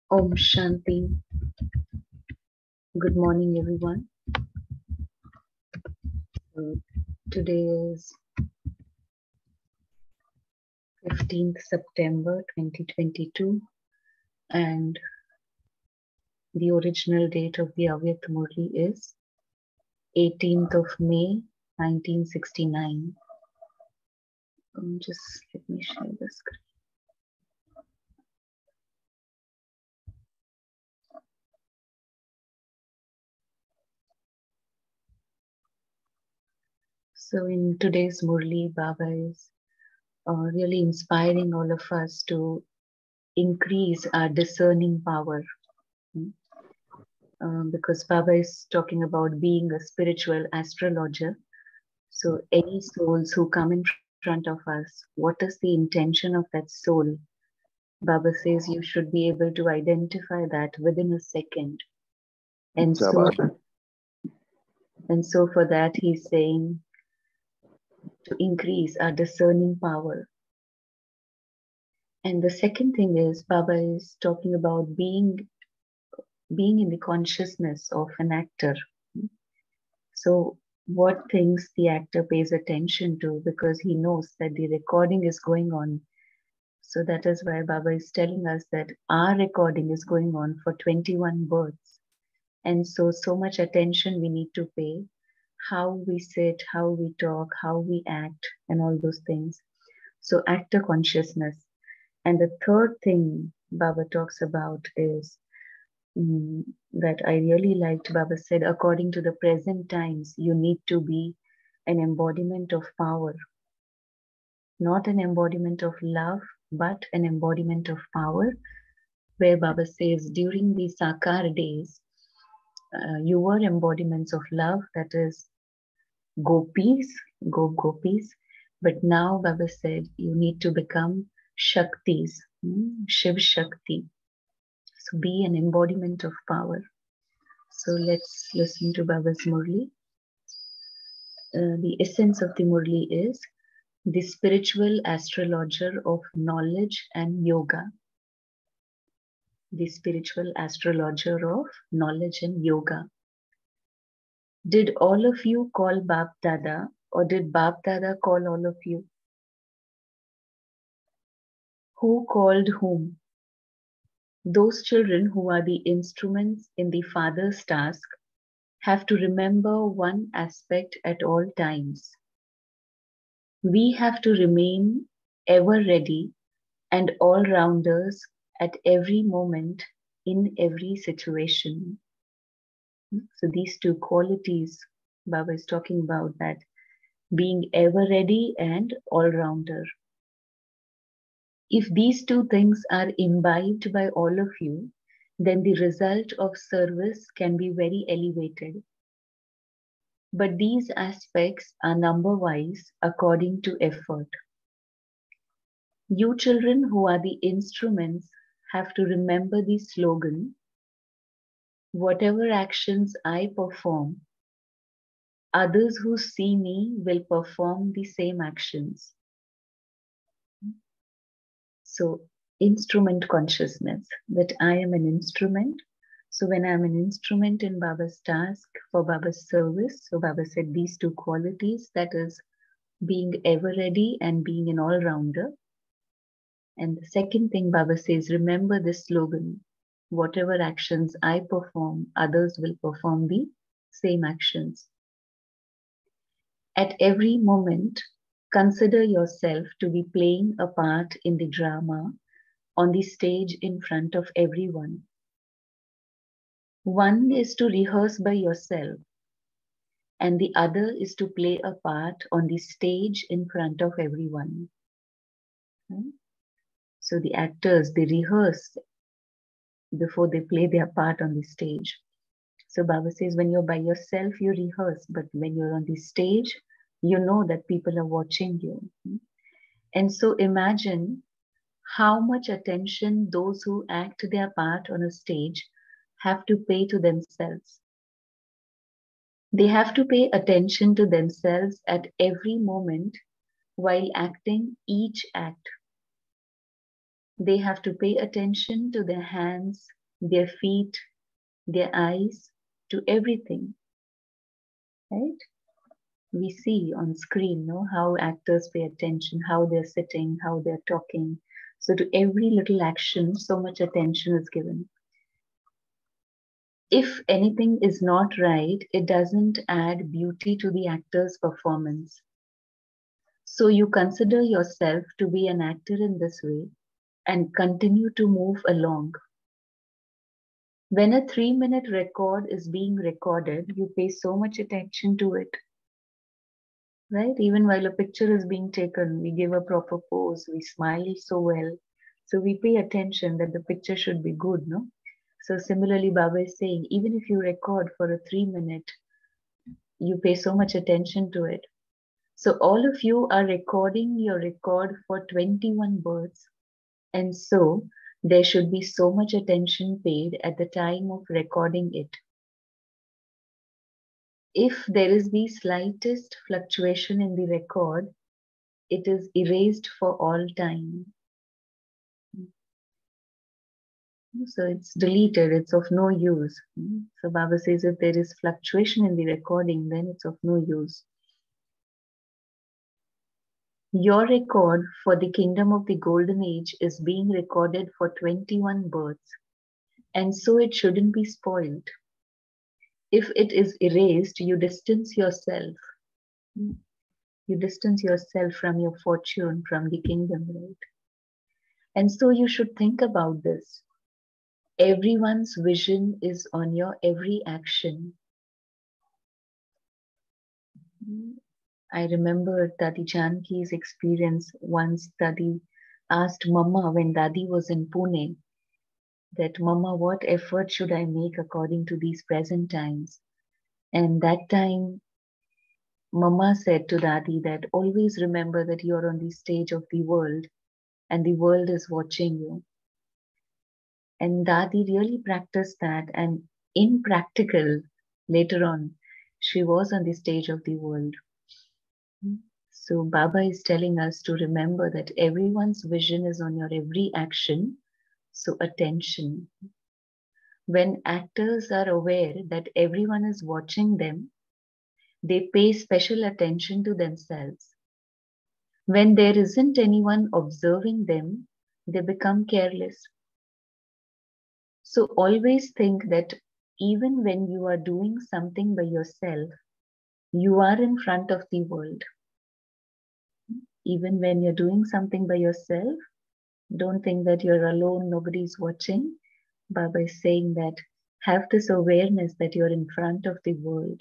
Om Shanti. Good morning, everyone. Uh, Today is 15th September 2022, and the original date of the Avyakt Murli is 18th of May 1969. Just let me share the screen. So, in today's Murli, Baba is really inspiring all of us to increase our discerning power. Because Baba is talking about being a spiritual astrologer. So, any souls who come in front of us, what is the intention of that soul? Baba says you should be able to identify that within a second. And so, for that, he's saying to increase our discerning power. And the second thing is, Baba is talking about being in the consciousness of an actor. So, what things the actor pays attention to, because he knows that the recording is going on. So that is why Baba is telling us that our recording is going on for 21 births. And so much attention we need to pay, how we sit, how we talk, how we act, and all those things. So actor consciousness. And the third thing Baba talks about is that I really liked. Baba said, according to the present times, you need to be an embodiment of power, not an embodiment of love, but an embodiment of power, where Baba says during the Sakar days, you were embodiments of love, that is gopis, gopis. But now Baba said you need to become Shaktis, Shiv Shakti. So be an embodiment of power. So let's listen to Baba's Murli. The essence of the Murli is the spiritual astrologer of knowledge and yoga. The spiritual astrologer of knowledge and yoga. Did all of you call Bap Dada, or did Bap Dada call all of you? Who called whom? Those children who are the instruments in the Father's task have to remember one aspect at all times. We have to remain ever ready and all-rounders at every moment in every situation. So these two qualities Baba is talking about, that being ever ready and all-rounder. If these two things are imbibed by all of you, then the result of service can be very elevated. But these aspects are number-wise according to effort. You children who are the instruments have to remember the slogan, whatever actions I perform, others who see me will perform the same actions. So, instrument consciousness, that I am an instrument. So when I'm an instrument in Baba's task for Baba's service, so Baba said these two qualities, that is being ever ready and being an all-rounder. And the second thing Baba says, remember this slogan, whatever actions I perform, others will perform the same actions. At every moment, consider yourself to be playing a part in the drama on the stage in front of everyone. One is to rehearse by yourself, and the other is to play a part on the stage in front of everyone. So the actors, they rehearse before they play their part on the stage. So Baba says when you're by yourself, you rehearse, but when you're on the stage, you know that people are watching you. And so imagine how much attention those who act their part on a stage have to pay to themselves. They have to pay attention to themselves at every moment while acting each act. They have to pay attention to their hands, their feet, their eyes, to everything, right? We see on screen, no, how actors pay attention, how they're sitting, how they're talking. So to every little action, so much attention is given. If anything is not right, it doesn't add beauty to the actor's performance. So you consider yourself to be an actor in this way and continue to move along. When a 3-minute record is being recorded, you pay so much attention to it. Right? Even while a picture is being taken, we give a proper pose, we smile so well. So we pay attention that the picture should be good, no? So similarly, Baba is saying, even if you record for a 3-minute, you pay so much attention to it. So all of you are recording your record for 21 births. And so there should be so much attention paid at the time of recording it. If there is the slightest fluctuation in the record, it is erased for all time. So it's deleted, it's of no use. So Baba says if there is fluctuation in the recording, then it's of no use. Your record for the kingdom of the golden age is being recorded for 21 births, and so it shouldn't be spoiled. If it is erased, you distance yourself. You distance yourself from your fortune, from the kingdom, right? And so you should think about this. Everyone's vision is on your every action. I remember Dadi Janki's experience once. Dadi asked Mama when Dadi was in Pune that, Mama, what effort should I make according to these present times? And that time, Mama said to Dadi that always remember that you are on the stage of the world and the world is watching you. And Dadi really practiced that, and in practical, later on, she was on the stage of the world. So Baba is telling us to remember that everyone's vision is on your every action. So attention. When actors are aware that everyone is watching them, they pay special attention to themselves. When there isn't anyone observing them, they become careless. So always think that even when you are doing something by yourself, you are in front of the world. Even when you're doing something by yourself, don't think that you're alone, nobody's watching. Baba is saying that have this awareness that you're in front of the world.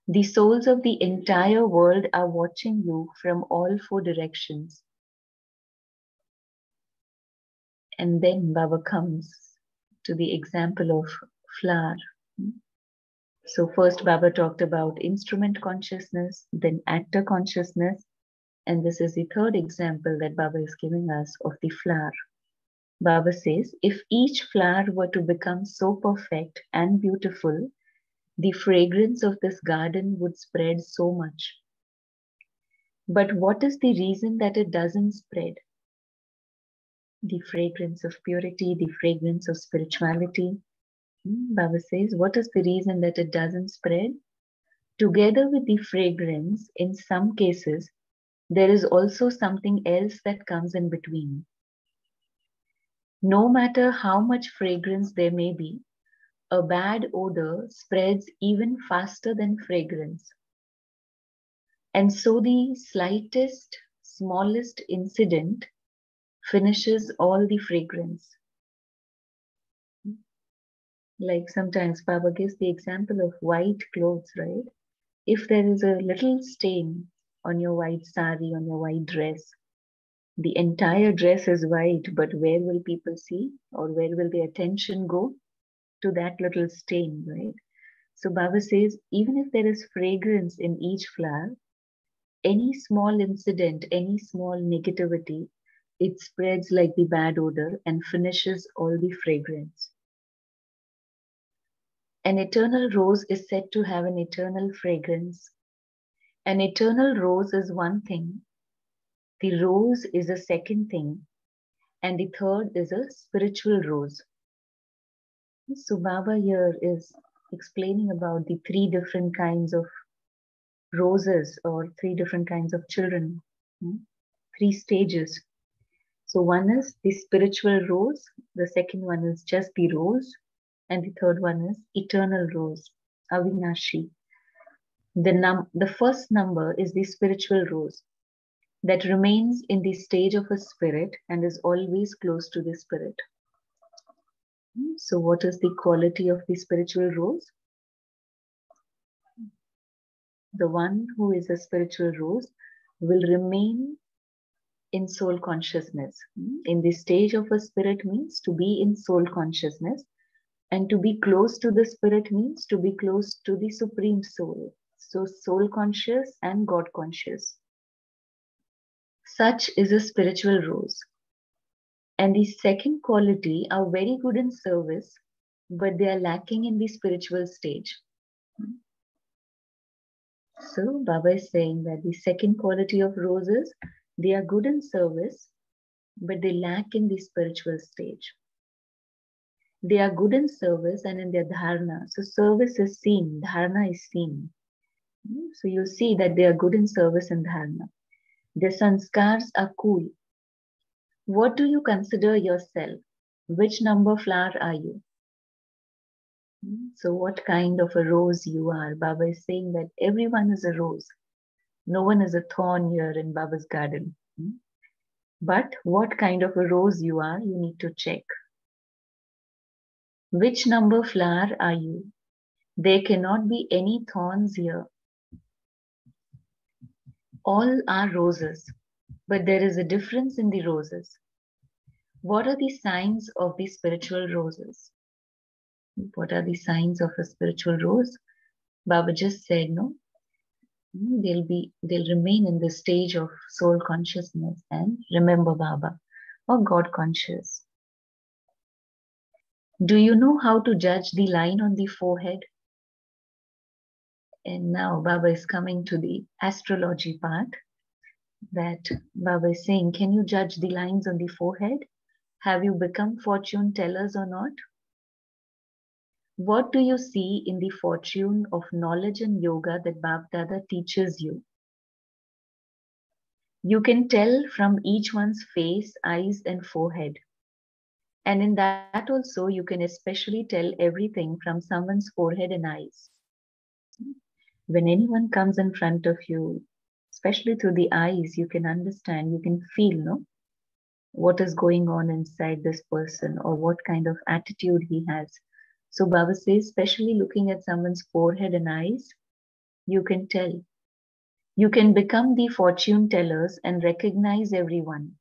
The souls of the entire world are watching you from all 4 directions. And then Baba comes to the example of flower. So first Baba talked about instrument consciousness, then actor consciousness, and this is the third example that Baba is giving us of the flower. Baba says, if each flower were to become so perfect and beautiful, the fragrance of this garden would spread so much. But what is the reason that it doesn't spread? The fragrance of purity, the fragrance of spirituality. Baba says, what is the reason that it doesn't spread? Together with the fragrance, in some cases, there is also something else that comes in between. No matter how much fragrance there may be, a bad odor spreads even faster than fragrance. And so the slightest, smallest incident finishes all the fragrance. Like sometimes Baba gives the example of white clothes, right? If there is a little stain on your white sari, on your white dress, the entire dress is white, but where will people see, or where will the attention go? To that little stain, right? So Baba says, even if there is fragrance in each flower, any small incident, any small negativity, it spreads like the bad odor and finishes all the fragrance. An eternal rose is said to have an eternal fragrance. An eternal rose is one thing, the rose is a second thing, and the third is a spiritual rose. So Baba here is explaining about the three different kinds of roses or three different kinds of children, three stages. So one is the spiritual rose, the second one is just the rose, and the third one is eternal rose, Avinashi. The first number is the spiritual rose that remains in the stage of a spirit and is always close to the spirit. So what is the quality of the spiritual rose? The one who is a spiritual rose will remain in soul consciousness. In the stage of a spirit means to be in soul consciousness, and to be close to the spirit means to be close to the supreme soul. So soul conscious and God conscious. Such is a spiritual rose. And the second quality are very good in service, but they are lacking in the spiritual stage. So Baba is saying that the second quality of roses, they are good in service, but they lack in the spiritual stage. They are good in service and in their dharana. So service is seen, dharana is seen. So you see that they are good in service and dharana. Their sanskars are cool. What do you consider yourself? Which number flower are you? So what kind of a rose you are? Baba is saying that everyone is a rose. No one is a thorn here in Baba's garden. But what kind of a rose you are, you need to check. Which number flower are you? There cannot be any thorns here. All are roses, but there is a difference in the roses. What are the signs of the spiritual roses? What are the signs of a spiritual rose? Baba just said, no, they'll remain in the stage of soul consciousness and remember Baba or God conscious. Do you know how to judge the line on the forehead? And now Baba is coming to the astrology part, that Baba is saying, can you judge the lines on the forehead? Have you become fortune tellers or not? What do you see in the fortune of knowledge and yoga that Baba Dada teaches you? You can tell from each one's face, eyes and forehead. And in that also, you can especially tell everything from someone's forehead and eyes. When anyone comes in front of you, especially through the eyes, you can understand, you can feel, no, what is going on inside this person or what kind of attitude he has. So Baba says, especially looking at someone's forehead and eyes, you can tell. You can become the fortune tellers and recognize everyone.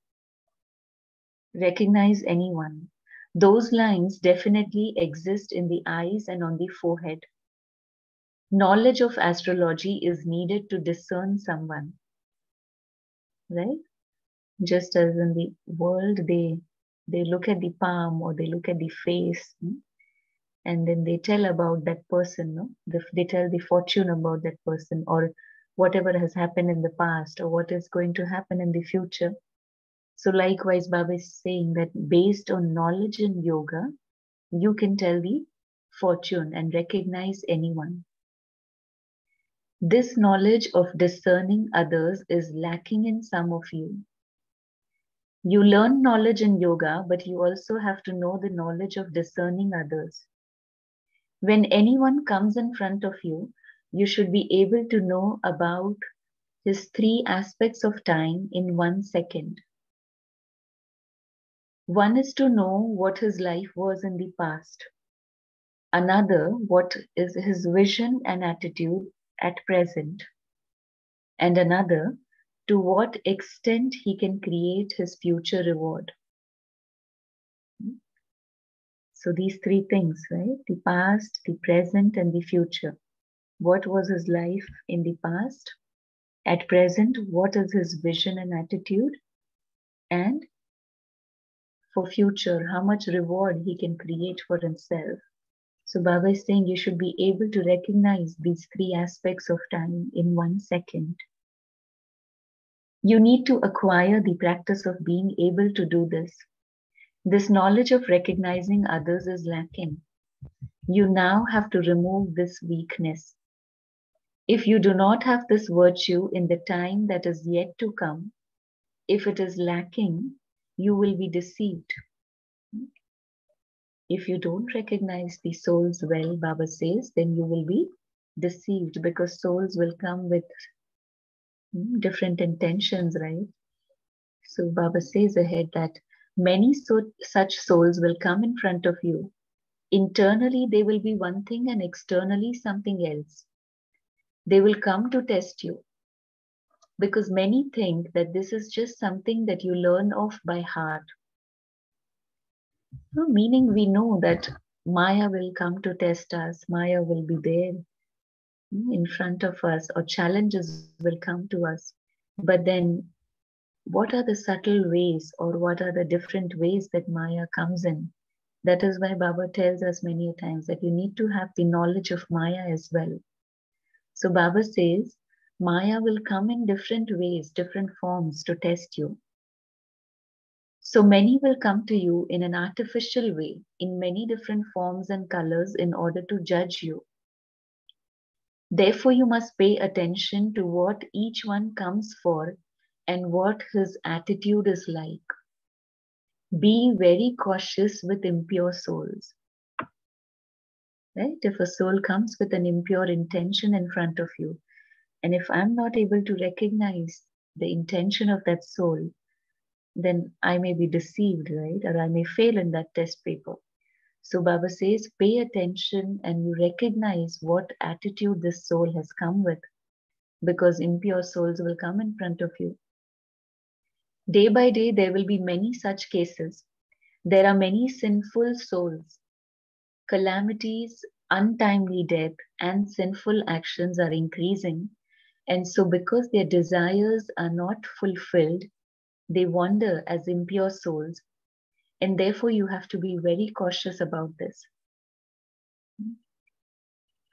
Recognize anyone. Those lines definitely exist in the eyes and on the forehead. Knowledge of astrology is needed to discern someone, right? Just as in the world, they look at the palm or they look at the face, and then they tell about that person, no? They tell the fortune about that person or whatever has happened in the past or what is going to happen in the future. So likewise, Baba is saying that based on knowledge in yoga, you can tell the fortune and recognize anyone. This knowledge of discerning others is lacking in some of you. You learn knowledge in yoga, but you also have to know the knowledge of discerning others. When anyone comes in front of you, you should be able to know about his three aspects of time in 1 second. One is to know what his life was in the past. Another, what is his vision and attitude at present. And another, to what extent he can create his future reward. So these three things, right? The past, the present, and the future. What was his life in the past? At present, what is his vision and attitude? And for future, how much reward he can create for himself. So Baba is saying you should be able to recognize these three aspects of time in 1 second. You need to acquire the practice of being able to do this. This knowledge of recognizing others is lacking. You now have to remove this weakness. If you do not have this virtue in the time that is yet to come, if it is lacking, you will be deceived. If you don't recognize the souls well, Baba says, then you will be deceived because souls will come with different intentions, right? So Baba says ahead that many such souls will come in front of you. Internally, they will be one thing and externally something else. They will come to test you because many think that this is just something that you learn off by heart. Meaning we know that Maya will come to test us, Maya will be there in front of us, or challenges will come to us. But then, what are the subtle ways, or what are the different ways that Maya comes in? That is why Baba tells us many times that you need to have the knowledge of Maya as well. So Baba says, Maya will come in different ways, different forms to test you. So many will come to you in an artificial way, in many different forms and colors in order to judge you. Therefore, you must pay attention to what each one comes for and what his attitude is like. Be very cautious with impure souls. Right? If a soul comes with an impure intention in front of you, and if I'm not able to recognize the intention of that soul, then I may be deceived, right? Or I may fail in that test paper. So Baba says, pay attention and you recognize what attitude this soul has come with, because impure souls will come in front of you. Day by day, there will be many such cases. There are many sinful souls. Calamities, untimely death, and sinful actions are increasing. And so, because their desires are not fulfilled, they wander as impure souls. And therefore, you have to be very cautious about this.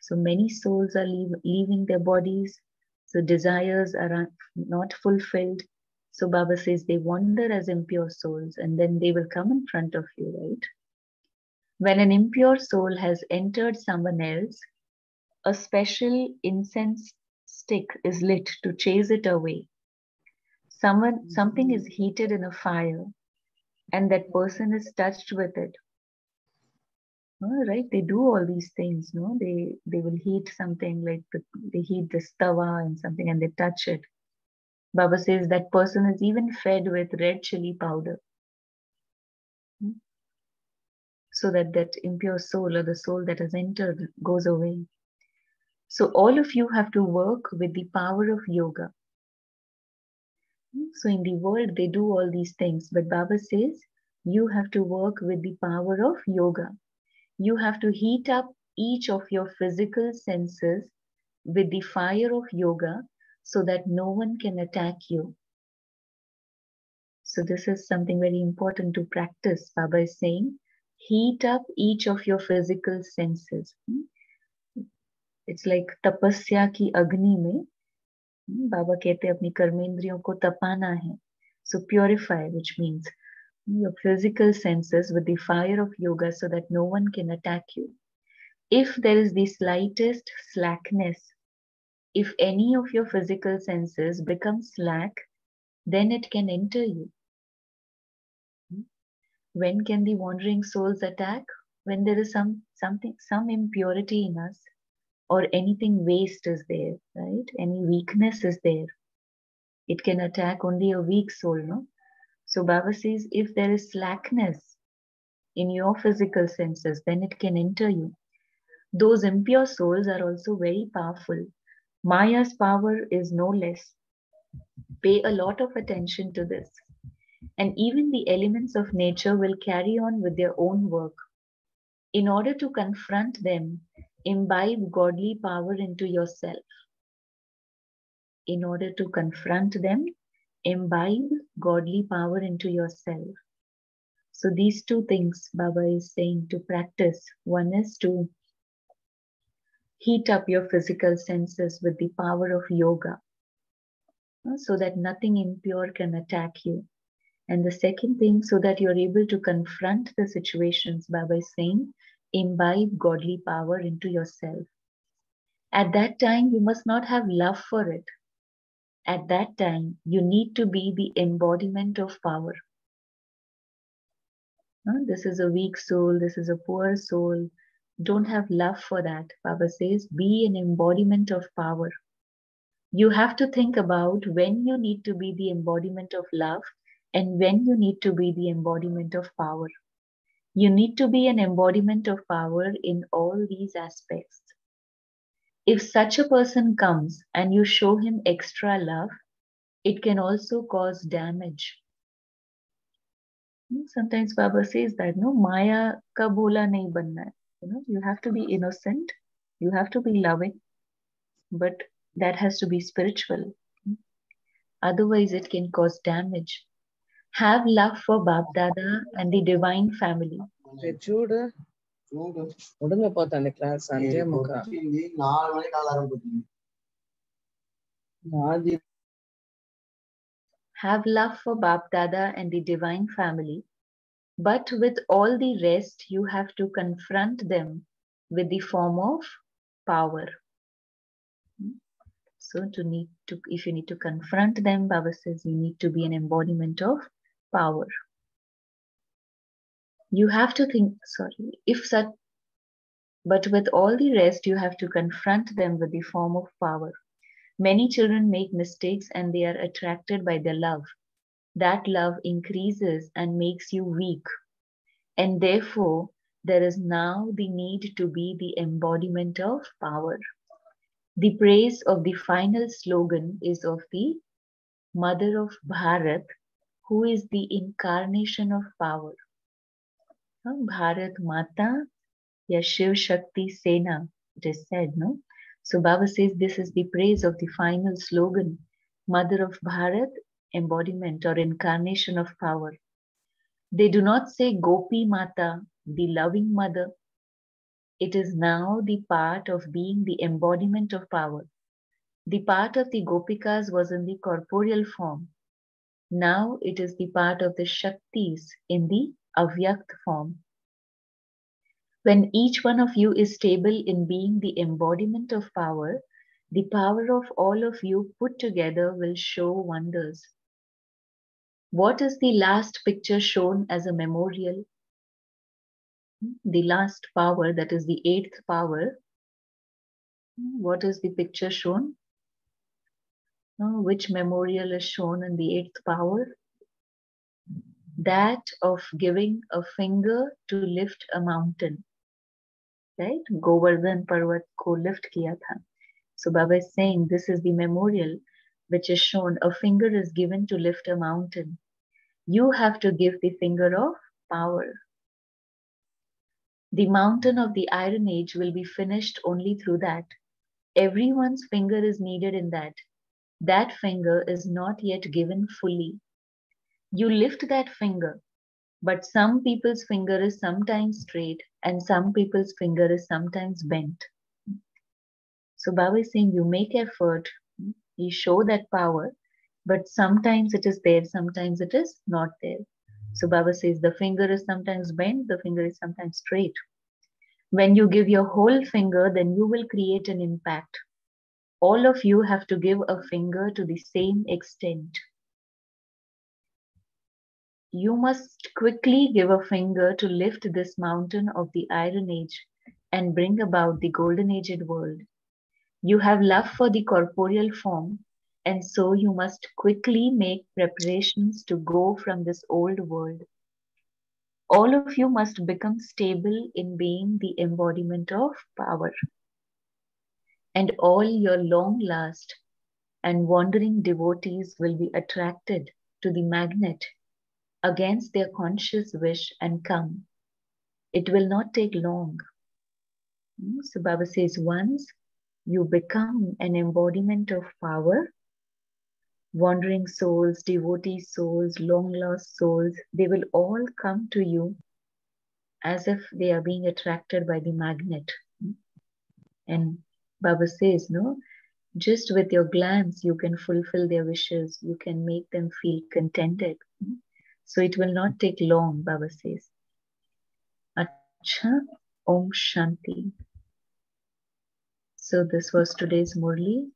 So, many souls are leaving their bodies. So, desires are not fulfilled. So, Baba says they wander as impure souls and then they will come in front of you, right? When an impure soul has entered someone else, a special incense stick is lit to chase it away. Something is heated in a fire and that person is touched with it. Right? They do all these things, no? They will heat something like they heat this tawa and something and they touch it. Baba says that person is even fed with red chili powder. So that that impure soul or the soul that has entered goes away. So all of you have to work with the power of yoga. So in the world, they do all these things, but Baba says you have to work with the power of yoga. You have to heat up each of your physical senses with the fire of yoga so that no one can attack you. So this is something very important to practice. Baba is saying, heat up each of your physical senses. It's like tapasya ki agni mein. Baba कहते हैं अपनी कर्मेंद्रियों को तपाना है. So purify, which means your physical senses with the fire of yoga so that no one can attack you. If there is the slightest slackness, if any of your physical senses become slack, then it can enter you. When can the wandering souls attack? When there is some impurity in us, or anything waste is there, right? Any weakness is there. It can attack only a weak soul, no? So Baba says, if there is slackness in your physical senses, then it can enter you. Those impure souls are also very powerful. Maya's power is no less. Pay a lot of attention to this. And even the elements of nature will carry on with their own work. In order to confront them, imbibe godly power into yourself. In order to confront them, imbibe godly power into yourself. So these two things Baba is saying to practice. One is to heat up your physical senses with the power of yoga so that nothing impure can attack you. And the second thing, so that you're able to confront the situations, Baba is saying, imbibe godly power into yourself. At that time, you must not have love for it. At that time, you need to be the embodiment of power. This is a weak soul, this is a poor soul. Don't have love for that. Baba says, be an embodiment of power. You have to think about when you need to be the embodiment of love and when you need to be the embodiment of power. You need to be an embodiment of power in all these aspects. If such a person comes and you show him extra love, it can also cause damage. Sometimes Baba says that, no, Maya ka bhola nahi banna hai. You have to be innocent, you have to be loving, but that has to be spiritual. Otherwise, it can cause damage. Have love for Bap Dada and the divine family. Have love for Bap Dada and the divine family, but with all the rest, you have to confront them with the form of power. So if you need to confront them, Baba says you need to be an embodiment of power. You have to think, but with all the rest, you have to confront them with the form of power. Many children make mistakes and they are attracted by their love. That love increases and makes you weak. And therefore, there is now the need to be the embodiment of power. The praise of the final slogan is of the Mother of Bharat, who is the incarnation of power. Bharat Mata ya Shiv Shakti Sena, it is said, no? So Baba says this is the praise of the final slogan, Mother of Bharat, embodiment or incarnation of power. They do not say Gopi Mata, the loving mother. It is now the part of being the embodiment of power. The part of the Gopikas was in the corporeal form. Now it is the part of the Shaktis in the Avyakt form. When each one of you is stable in being the embodiment of power, the power of all of you put together will show wonders. What is the last picture shown as a memorial? The last power, that is the 8th power. What is the picture shown? Which memorial is shown in the 8th power? That of giving a finger to lift a mountain. Right? Govardhan Parvat ko lift kiya tha. So Baba is saying this is the memorial which is shown. A finger is given to lift a mountain. You have to give the finger of power. The mountain of the Iron Age will be finished only through that. Everyone's finger is needed in that. That finger is not yet given fully. You lift that finger, but some people's finger is sometimes straight and some people's finger is sometimes bent. So Baba is saying you make effort, you show that power, but sometimes it is there, sometimes it is not there. So Baba says the finger is sometimes bent, the finger is sometimes straight. When you give your whole finger, then you will create an impact. All of you have to give a finger to the same extent. You must quickly give a finger to lift this mountain of the Iron Age and bring about the Golden Aged world. You have love for the corporeal form, and so you must quickly make preparations to go from this old world. All of you must become stable in being the embodiment of power. And all your long last and wandering devotees will be attracted to the magnet against their conscious wish and come. It will not take long. So Baba says once you become an embodiment of power, wandering souls, devotee souls, long lost souls, they will all come to you as if they are being attracted by the magnet. And Baba says, no, just with your glance, you can fulfill their wishes. You can make them feel contented. So it will not take long, Baba says. Acha, Om Shanti. So this was today's Murli.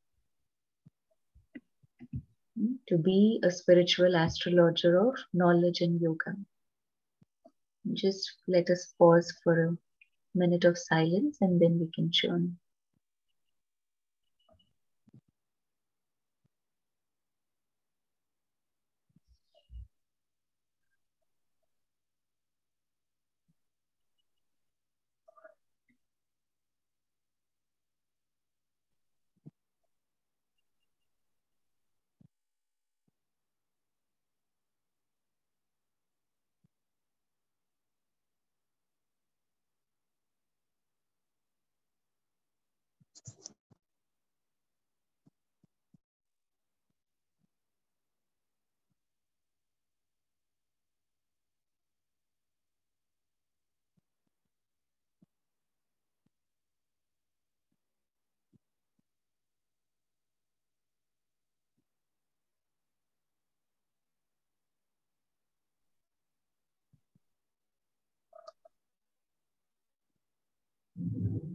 To be a spiritual astrologer of knowledge and yoga. Just let us pause for a minute of silence and then we can churn.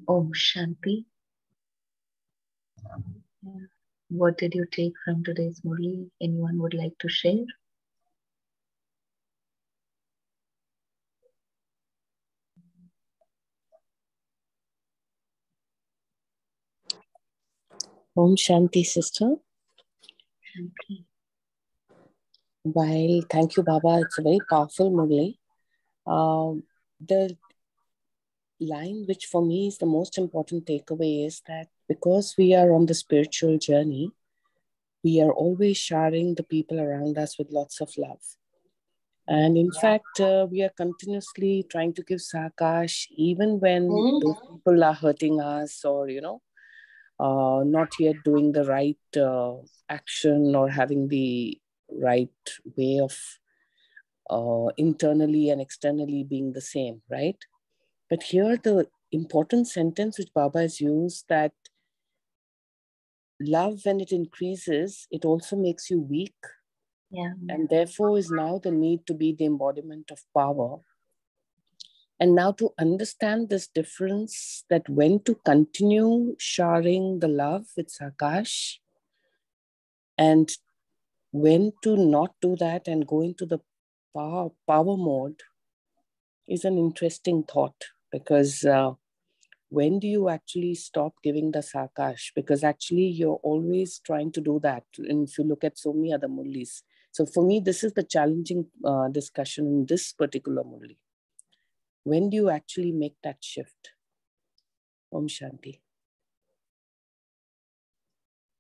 Om Shanti. What did you take from today's Murli? Anyone would like to share? Om Shanti, sister. Shanti. While thank you, Baba, it's a very powerful Murli. The line which for me is the most important takeaway is that because we are on the spiritual journey, we are always showering the people around us with lots of love. And in fact, we are continuously trying to give sakash even when those people are hurting us or, not yet doing the right action or having the right way of internally and externally being the same, right? But here the important sentence which Baba has used, that love, when it increases, it also makes you weak. Yeah. And therefore is now the need to be the embodiment of power. And now to understand this difference, that when to continue showering the love with Sakash and when to not do that and go into the power mode is an interesting thought, because when do you actually stop giving the sakash? Because actually you're always trying to do that. And if you look at so many other mullis. So for me, this is the challenging discussion in this particular mulli. When do you actually make that shift? Om Shanti.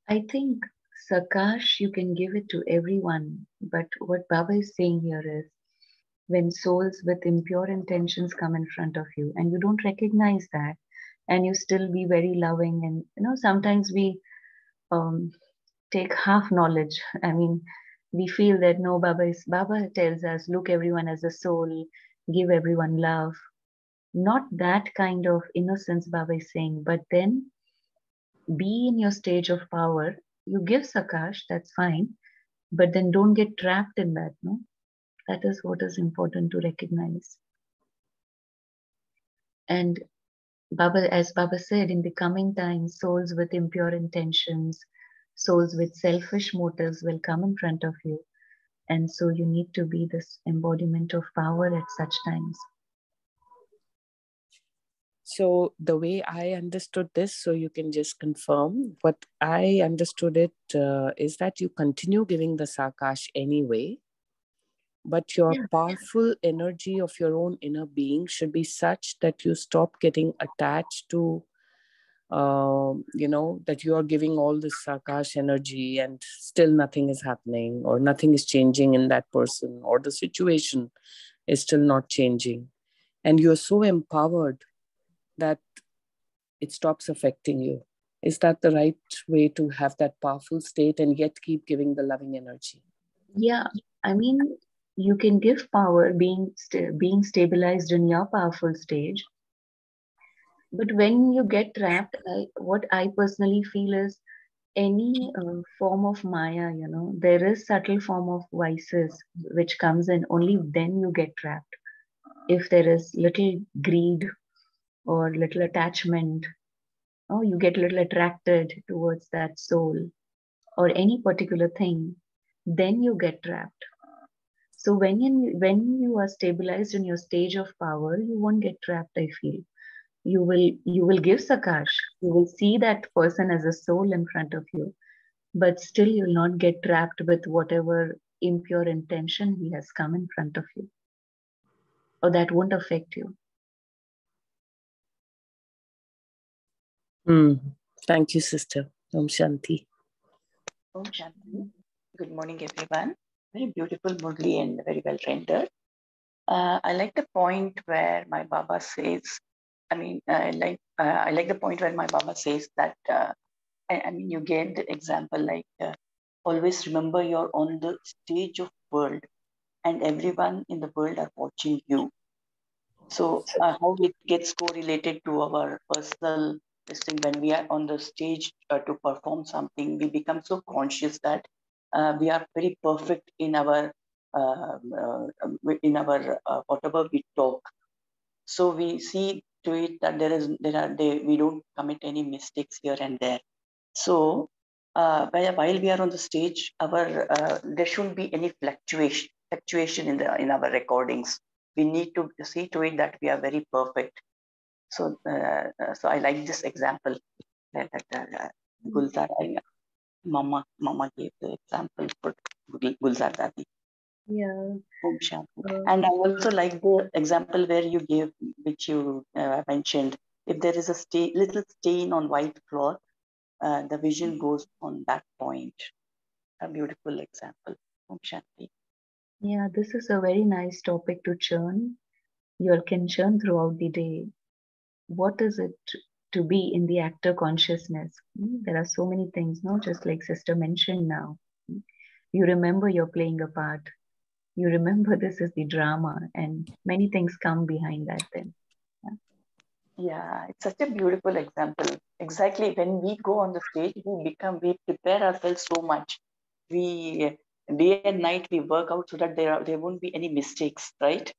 I think Sakash, you can give it to everyone, but what Baba is saying here is when souls with impure intentions come in front of you and you don't recognize that and you still be very loving, and sometimes we um, take half knowledge. I mean, we feel that no, Baba tells us, look everyone as a soul, give everyone love. Not that kind of innocence Baba is saying, but then be in your stage of power. You give Sakash, that's fine, but then don't get trapped in that, no? That is what is important to recognize. And as Baba said, in the coming times, souls with impure intentions, souls with selfish motives will come in front of you. And so you need to be this embodiment of power at such times. So the way I understood this, so you can just confirm, what I understood it is that you continue giving the sakash anyway, but your powerful energy of your own inner being should be such that you stop getting attached to, that you are giving all this sakash energy and still nothing is happening or nothing is changing in that person or the situation is still not changing. And you're so empowered that it stops affecting you. Is that the right way to have that powerful state and yet keep giving the loving energy? Yeah, I mean, you can give power being stabilized in your powerful stage. But when you get trapped, what I personally feel is any form of Maya, there is subtle form of vices which comes in. Only then you get trapped. If there is little greed, or little attachment, or you get a little attracted towards that soul or any particular thing, then you get trapped. So when you are stabilized in your stage of power, you won't get trapped, I feel. You will give Sakash. You will see that person as a soul in front of you, but still you'll not get trapped with whatever impure intention he has come in front of you, or that won't affect you. Thank you, sister. Om Shanti. Om Shanti. Good morning, everyone. Very beautiful Murli and very well rendered. I like the point where my Baba says, I like the point where my Baba says that, you gave the example like, always remember you're on the stage of world and everyone in the world are watching you. So how it gets correlated to our personal thing when we are on the stage to perform something, we become so conscious that we are very perfect in our whatever we talk. So we see to it that we don't commit any mistakes here and there. So while we are on the stage, there shouldn't be any fluctuation in our recordings. We need to see to it that we are very perfect. So I like this example that Gulzar, Mama gave the example for Gulzar Dadi. Yeah. And I also like the example where you gave, which you mentioned, if there is a little stain on white cloth, the vision goes on that point. A beautiful example. Om Shanti. Yeah, this is a very nice topic to churn. You all can churn throughout the day. What is it to be in the actor consciousness? There are so many things, no? Just like Sister mentioned now. You remember you're playing a part. You remember this is the drama, and many things come behind that then. Yeah, it's such a beautiful example. Exactly. When we go on the stage, we prepare ourselves so much. We day and night we work out so that there won't be any mistakes, right?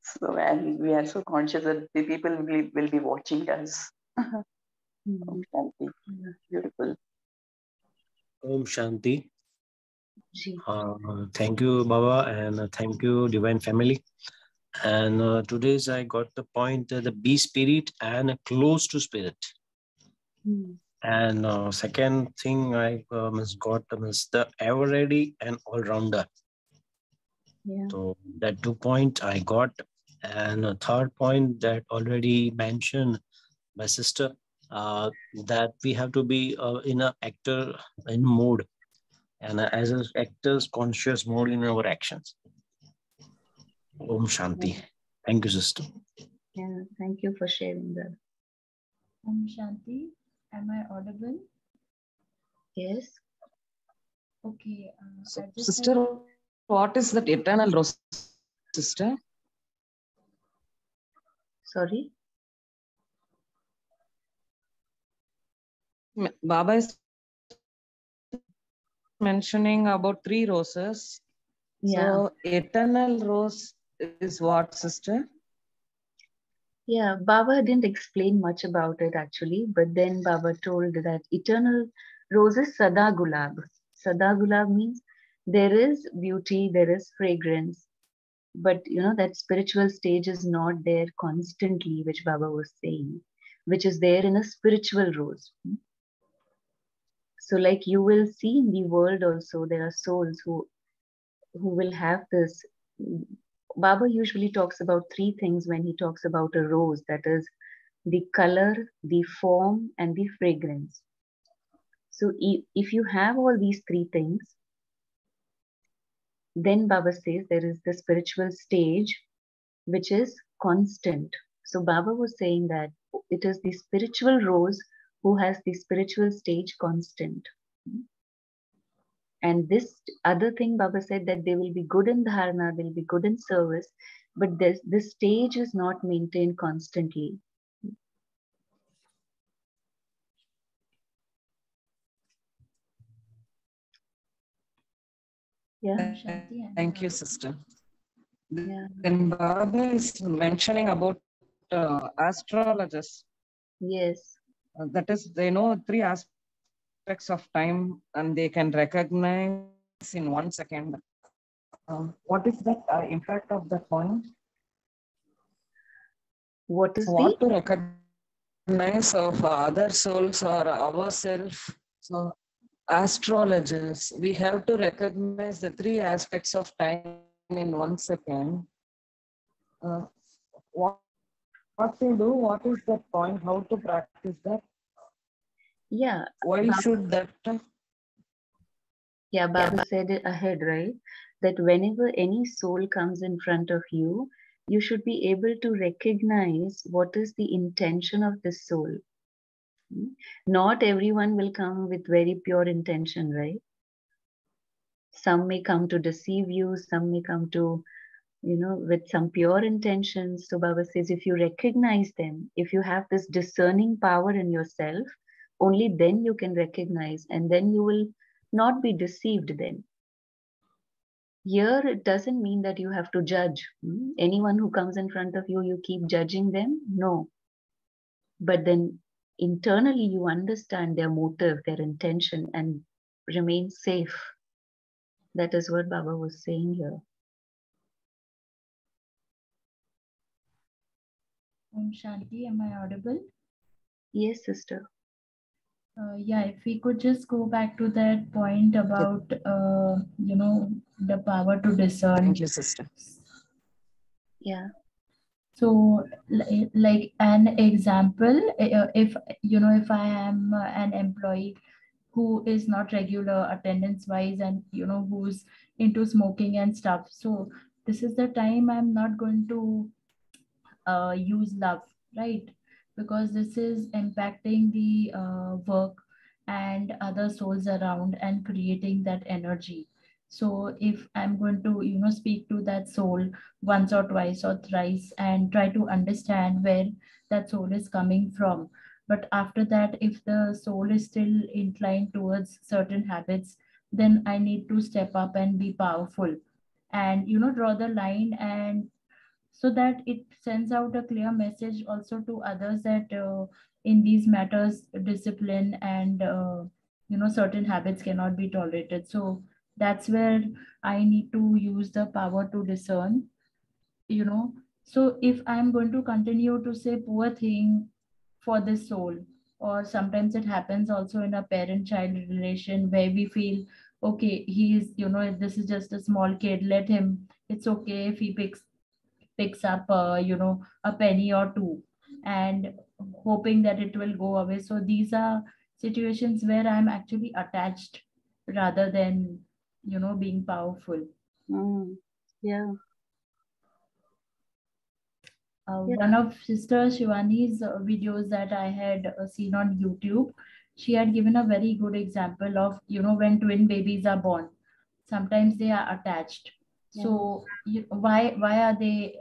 So, and we are so conscious that the people will be watching us. Om Shanti. Beautiful. Om Shanti. Thank you, Baba, and thank you, Divine Family. And today's I got the point, the be spirit and close to spirit. And second thing I got is the ever ready and all rounder. Yeah. So that 2 point I got. And a third point that already mentioned by sister, that we have to be in an actor in mode, and as an actor's conscious mode in our actions. Om Shanti. Thank you, sister. Yeah, thank you for sharing that. Om Shanti. Am I audible? Yes. Okay. Sister, what is that eternal rose, sister? Sorry? Baba is mentioning about 3 roses. Yeah. So eternal rose is what, sister? Yeah, Baba didn't explain much about it actually, but then Baba told that eternal rose is Sada Gulab. Sada Gulab means there is beauty, there is fragrance, but that spiritual stage is not there constantly, which Baba was saying, which is there in a spiritual rose. So like you will see in the world also, there are souls who will have this. Baba usually talks about 3 things when he talks about a rose, that is the color, the form, and the fragrance. So if you have all these 3 things, then Baba says there is the spiritual stage which is constant. So Baba was saying that it is the spiritual rose who has the spiritual stage constant. And this other thing, Baba said that they will be good in dharana, they'll be good in service, but this stage is not maintained constantly. Yeah. Thank you, sister. Yeah. Then Baba is mentioning about astrologers. Yes. That is, they know 3 aspects of time and they can recognize in 1 second. What is that impact of that point? What is What to recognize of other souls or ourselves? So, astrologers, we have to recognize the 3 aspects of time in 1 second. What to do? What is that point? How to practice that? Yeah. Why should that? Yeah, Baba said it ahead, right? That whenever any soul comes in front of you, you should be able to recognize what is the intention of this soul. Not everyone will come with very pure intention, right? Some may come to deceive you, some may come to, with some pure intentions. So Baba says, if you recognize them, if you have this discerning power in yourself, only then you can recognize, and then you will not be deceived then. Here, it doesn't mean that you have to judge. Anyone who comes in front of you, you keep judging them. No. But then internally, you understand their motive, their intention, and remain safe. That is what Baba was saying here. Om Shanti, am I audible? Yes, sister. Yeah, if we could just go back to that point about, the power to discern. Thank you, sister. Yeah. So, like an example, if I am an employee who is not regular attendance wise and, who's into smoking and stuff. So this is the time I'm not going to use love, right? Because this is impacting the work and other souls around and creating that energy. So if I'm going to, speak to that soul once or twice or thrice and try to understand where that soul is coming from. But after that, if the soul is still inclined towards certain habits, then I need to step up and be powerful and, draw the line, and so that it sends out a clear message also to others that in these matters discipline and certain habits cannot be tolerated. So that's where I need to use the power to discern. So if I'm going to continue to say poor thing for this soul, or sometimes it happens also in a parent child relation where we feel, okay, he is, this is just a small kid, let him, it's okay if he picks up a penny or two, and hoping that it will go away. So these are situations where I'm actually attached rather than being powerful. Yeah. One of Sister Shivani's videos that I had seen on YouTube, she had given a very good example of, when twin babies are born, sometimes they are attached. So why are they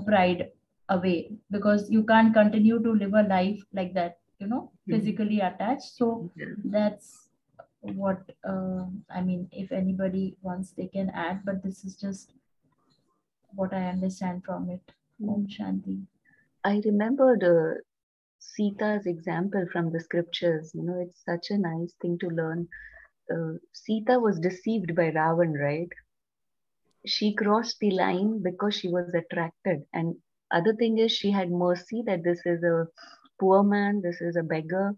pride away? Because you can't continue to live a life like that, physically attached. So that's what I mean. If anybody wants, they can add, but this is just what I understand from it. Om Shanti. I remembered Sita's example from the scriptures. It's such a nice thing to learn. Sita was deceived by Ravan, right? She crossed the line because she was attracted. And other thing is, she had mercy that this is a poor man, this is a beggar,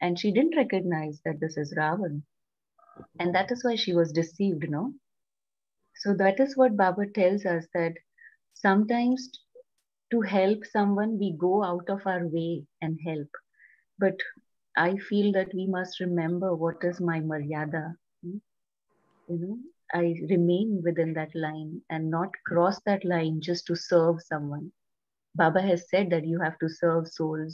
and she didn't recognize that this is Ravan. And that is why she was deceived, no? So that is what Baba tells us, that sometimes to help someone, we go out of our way and help. But I feel that we must remember what is my maryada. I remain within that line and not cross that line just to serve someone. Baba has said that you have to serve souls,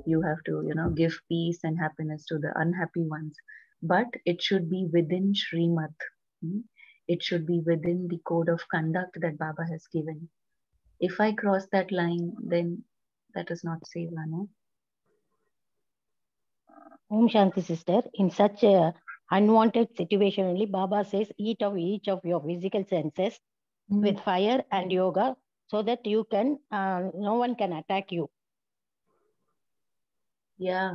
you have to, give peace and happiness to the unhappy ones. But it should be within Srimad. It should be within the code of conduct that Baba has given. If I cross that line, then that is not seva, no? Om Shanti, sister. In such a unwanted situation only, Baba says, eat of each of your physical senses with fire and yoga so that you can, no one can attack you. Yeah.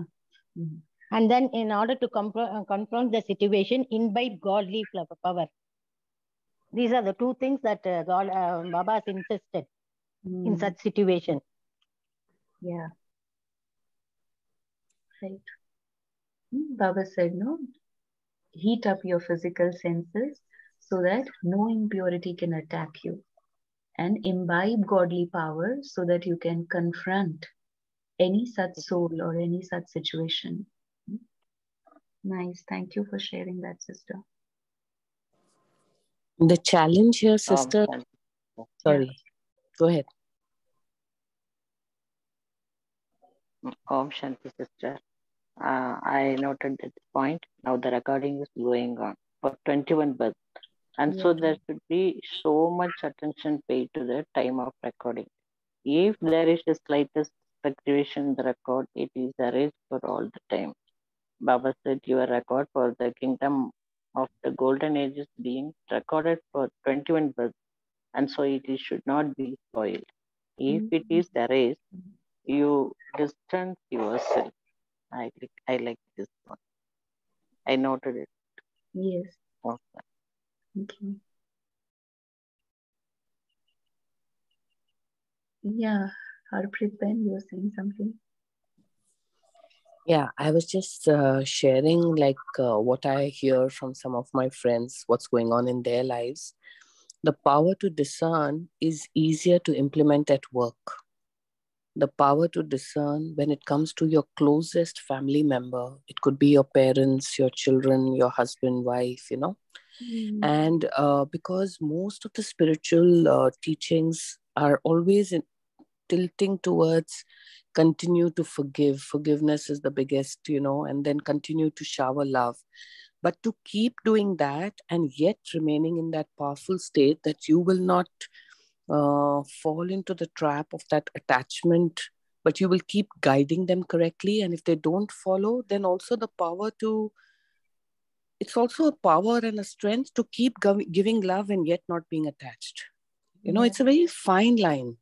Mm. And then in order to confront the situation, imbibe godly power. These are the two things that Baba has insisted in such situation. Yeah. Right. Baba said, no, heat up your physical senses so that no impurity can attack you, and imbibe godly power so that you can confront any such soul or any such situation. Nice. Thank you for sharing that, sister. The challenge here, sister. Sorry, go ahead. Om Shanti, sister. I noted that point. Now the recording is going on for 21 births. And so there should be so much attention paid to the time of recording. If there is the slightest fluctuation in the record, it is erased for all the time. Baba said your record for the kingdom of the golden age is being recorded for 21 births, and so should not be spoiled. If it is erased, you distance yourself. I like this one. I noted it. Yes. Okay. Okay. Yeah, Harpreet, Ben, you were saying something? Yeah, I was just sharing what I hear from some of my friends, what's going on in their lives. The power to discern is easier to implement at work. The power to discern when it comes to your closest family member, it could be your parents, your children, your husband, wife, And because most of the spiritual teachings are always tilting towards continue to forgive. Forgiveness is the biggest, and then continue to shower love. But to keep doing that and yet remaining in that powerful state that you will not fall into the trap of that attachment, but you will keep guiding them correctly. And if they don't follow, then also the power to, it's also a power and a strength to keep giving love and yet not being attached. It's a very fine line.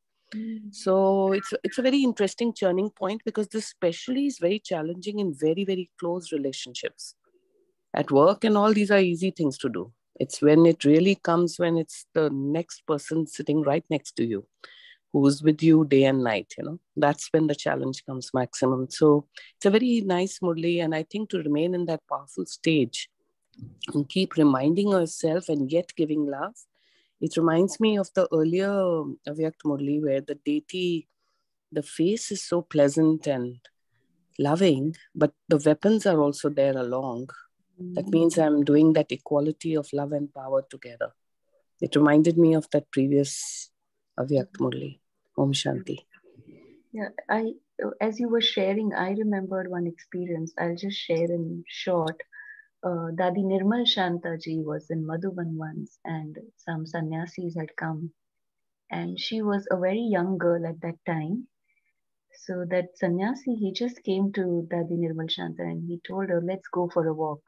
So it's a very interesting churning point, because this especially is very challenging in very, very close relationships. At work and all, these are easy things to do. It's when it really comes, when it's the next person sitting right next to you, who's with you day and night, that's when the challenge comes maximum. So it's a very nice Murli, and I think to remain in that powerful stage and keep reminding yourself and yet giving love. It reminds me of the earlier Avyakt Murli, where the deity, the face is so pleasant and loving, but the weapons are also there along. That means I'm doing that equality of love and power together. It reminded me of that previous Avyakt Murli. Om Shanti. Yeah, as you were sharing, I remembered one experience. I'll just share in short. Dadi Nirmal Shantaji was in Madhuban once, and some sannyasis had come, and she was a very young girl at that time. So that sannyasi, he just came to Dadi Nirmal Shanta and he told her, let's go for a walk.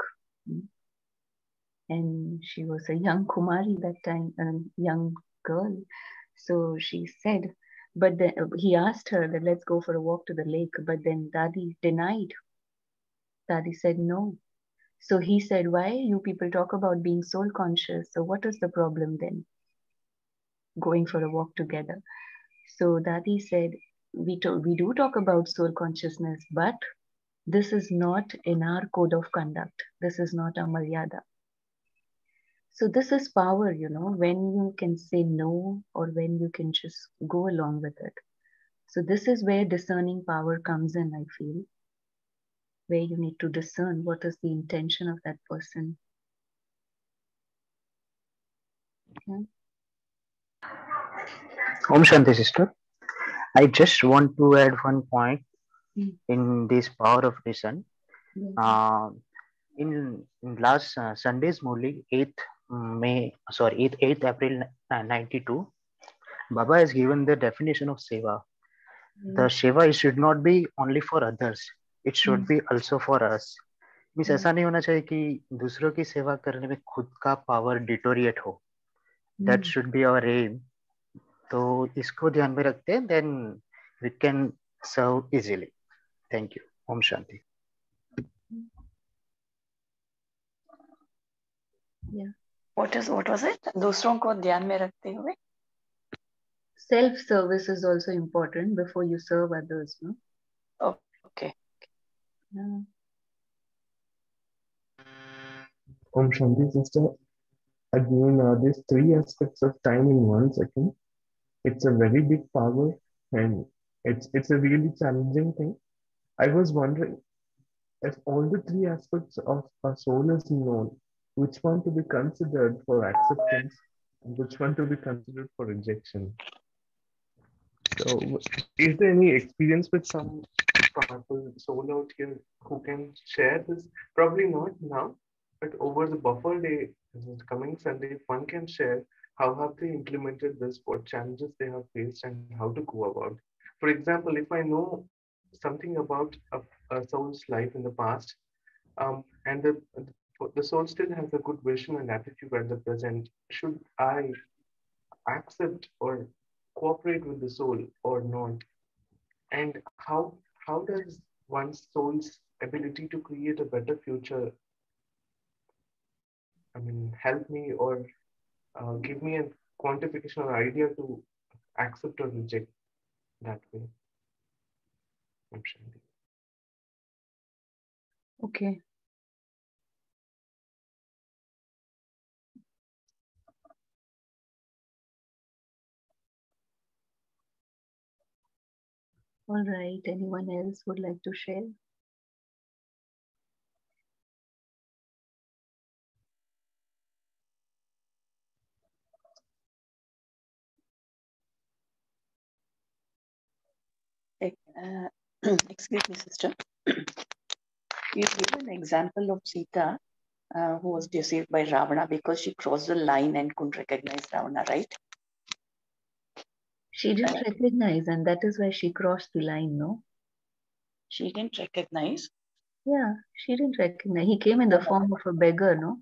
And she was a young Kumari that time, a young girl. So she said, but then he asked her that let's go for a walk to the lake, but then Dadi denied. Dadi said no. So he said, why you people talk about being soul conscious? So what is the problem then? Going for a walk together. So Dadi said, we do talk about soul consciousness, but this is not in our code of conduct. This is not a maryada. So this is power, when you can say no or when you can just go along with it. So this is where discerning power comes in, I feel, where you need to discern what is the intention of that person. Okay. Om Shanti, sister. I just want to add one point in this power of discern. In last Sunday's Murli, 8th April 92, Baba has given the definition of seva. The seva should not be only for others, it should be also for us. Means ऐसा नहीं होना चाहिए कि दूसरों की सेवा करने में खुद का पावर डिटोरिएट हो. That should be our aim. तो इसको ध्यान में रखते हैं, then we can serve easily. Thank you. Om Shanti. Yeah. What was it? दूसरों को ध्यान में रखते हुए. Self-service is also important before you serve others, no? Oh, okay. Yeah. Om Shanti, sister. Again, these three aspects of time in 1 second. It's a very big power, and it's a really challenging thing. I was wondering if all the three aspects of a soul is known, which one to be considered for acceptance and which one to be considered for rejection. So, is there any experience with some powerful soul out here who can share this? Probably not now, but over the buffer day, coming Sunday, if one can share how have they implemented this, what challenges they have faced, and how to go about. For example, if I know something about a soul's life in the past, and the soul still has a good vision and attitude at the present, should I accept or cooperate with the soul or not? And how does one's soul's ability to create a better future, help me or give me a quantification or idea to accept or reject that way? Om Shanti. Okay. All right. Anyone else would like to share? Excuse me, sister. You gave an example of Sita, who was deceived by Ravana because she crossed the line and couldn't recognize Ravana, right? She didn't recognize, and that is why she crossed the line, no? She didn't recognize? Yeah, she didn't recognize. He came in the form of a beggar, no?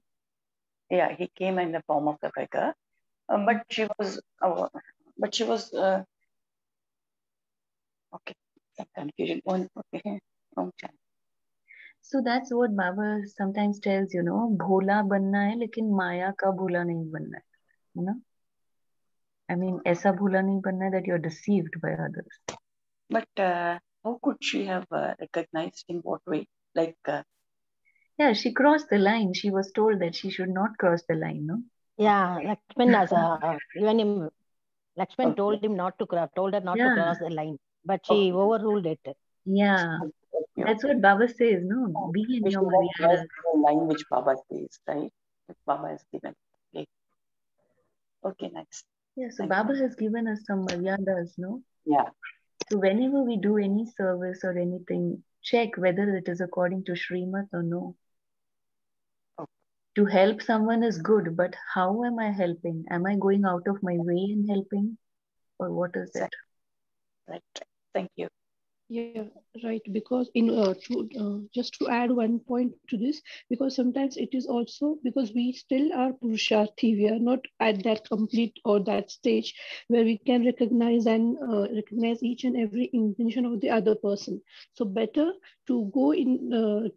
Yeah, he came in the form of the beggar. But she was, okay, confusion. Okay. So that's what Baba sometimes tells, you know, bhola banna hai, lekin maya ka bhola nahi banna hai, you know? I mean, aisa bhola nahi banna hai that you're deceived by others. But how could she have recognized in what way? Like, yeah, she crossed the line. She was told that she should not cross the line, no? Yeah, Lakshman has even him. Lakshman told him not to cross, told her not to cross the line, but she overruled it. Yeah, that's what Baba says, no? Be in your Maryada. The line which Baba says, right? Which Baba has given. Okay, next. Yeah, so Baba has given us some maryadas, no? Yeah. So whenever we do any service or anything, check whether it is according to Srimad or no. To help someone is good, but how am I helping? Am I going out of my way in helping? Or what is it? Right. Thank you. Yeah, right. Because just to add one point to this, because sometimes it is also because we still are Purusharthi, we are not at that complete or that stage where we can recognize and recognize each and every intention of the other person. So better to go in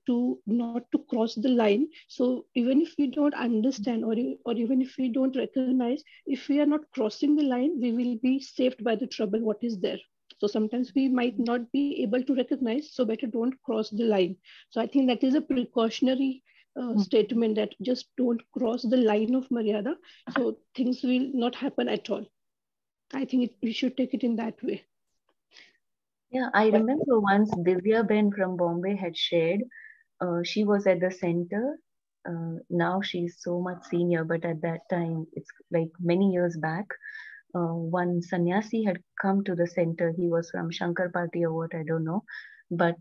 to not to cross the line. So even if we don't understand or even if we don't recognize, if we are not crossing the line, we will be saved by the trouble what is there. So sometimes we might not be able to recognize, so better don't cross the line. So I think that is a precautionary statement that just don't cross the line of Maryada. So things will not happen at all. I think we should take it in that way. Yeah, I remember once Divya Ben from Bombay had shared, she was at the center. Now she's so much senior, but at that time, it's like many years back, one sannyasi had come to the center. He was from Shankar Party or what, I don't know. But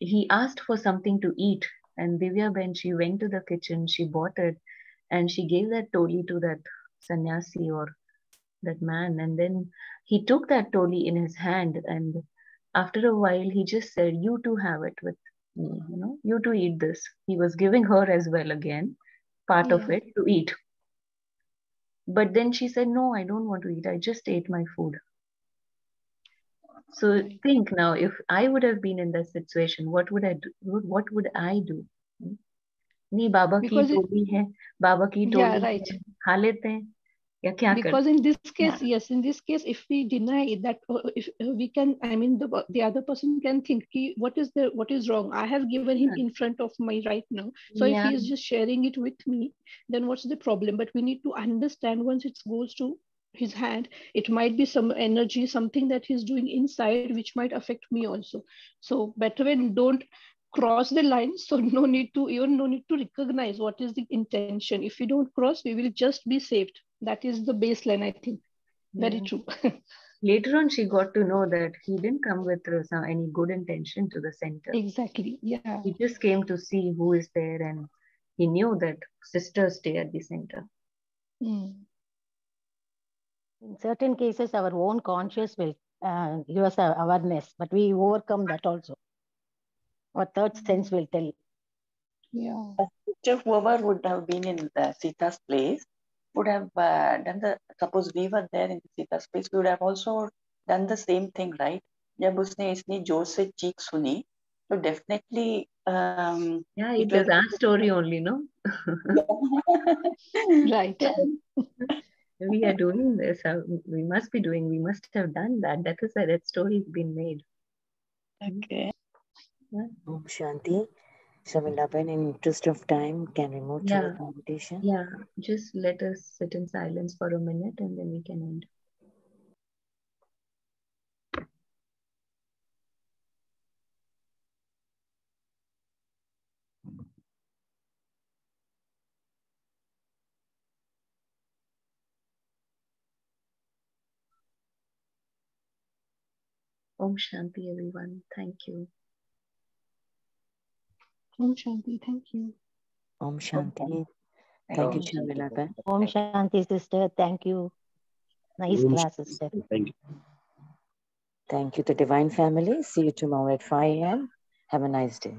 he asked for something to eat. And Divya Ben, she went to the kitchen, she bought it, and she gave that toli to that sannyasi or that man. And then he took that toli in his hand. And after a while, he just said, "You too have it with me, you know, you too eat this." He was giving her as well again, part of it to eat. But then she said, no, I don't want to eat. I just ate my food. So Right. think now, if I would have been in that situation, what would I do? What would I do? नहीं बाबा की Because it, टोली है, बाबा की yeah, टोली right. है, खा लेते हैं या क्या Because करते in this case, yes, in this case, if we deny that, if we can, I mean, the other person can think, "Ki, what is wrong? I have given him हैं? in front of my right now. So if Yeah, he is just sharing it with me, then what's the problem? But we need to understand once it goes to his hand, it might be some energy, something that he's doing inside, which might affect me also. So better when don't cross the line. So no need to recognize what is the intention. If we don't cross, we will just be saved. That is the baseline, I think. Very yeah. true. Later on, she got to know that he didn't come with any good intention to the center. Exactly. Yeah. He just came to see who is there, and he knew that sisters stay at the center. Mm. In certain cases, our own conscious will give us awareness, but we overcome that also. Our third sense will tell. Yeah. Whoever would have been in Sita's place would have done suppose we were there in Sita's place, we would have also done the same thing, right? जब उसने इतनी जोर से चीख सुनी, so definitely Yeah, it was our story only, no? Right. We are doing this. We must be doing. We must have done that. That is why that story has been made. Okay. Yeah. Om Shanti. Shamila, in interest of time, can we move to Yeah. the meditation? Yeah. Just let us sit in silence for a minute and then we can end. Om Shanti, everyone. Thank you. Om Shanti. Thank you. Om Shanti. Thank you, Shamila. Om Shanti, sister. Thank you. Nice class, sister. Thank you. Thank you, the Divine Family. See you tomorrow at 5 a.m. Have a nice day.